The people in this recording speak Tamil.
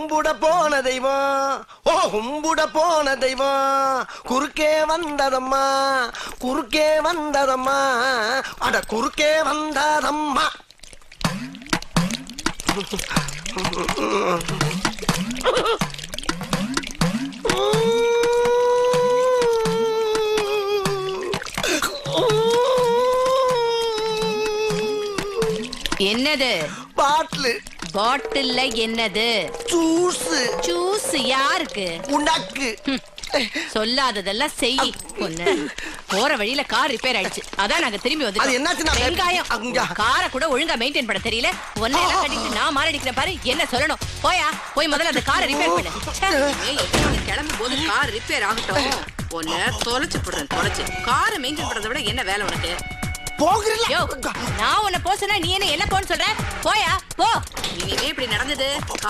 கும்பிட போன தெய்வம், ஓ கும்பிட போன தெய்வம் குறுக்கே வந்ததம்மா, குறுக்கே வந்ததம்மா, அட குறுக்கே வந்ததம்மா. என்னது? பாட்டில். பாட்டில்ல என்னது? ஜூஸ். ஜூஸ் யாருக்கு? உனக்கு. சொல்லாததெல்லாம் செய். பொண்ணு போற வழியில கார் ரிப்பேர் ஆயிடுச்சு, அதான் நாங்க திரும்பி அது வந்து என்னாச்சுன்னா வெங்காயம் காரை கூட ஒழுங்கா மெயின்டைன் பண்ண தெரியல. ஒன்னே எல்லாம் கட்டிட்டு நான் மாரடிக்கிறேன் பாரு. என்ன சொல்லணும்? போயா போய் முதல்ல அந்த காரை ரிப்பேர் பண்ணு. கிளம்பும் போது கார் ரிப்பேர் ஆகட்டும். ஒன்னு தொலைச்சு போடுறேன். தொலைச்சு காரை மெயின்டைன் பண்றதை விட என்ன வேலை உனக்கு? போகிறல. நான் உன்னை போசனா நீ என்ன போன்னு சொல்ற? போயா போ. இனிமே இப்படி நடந்தது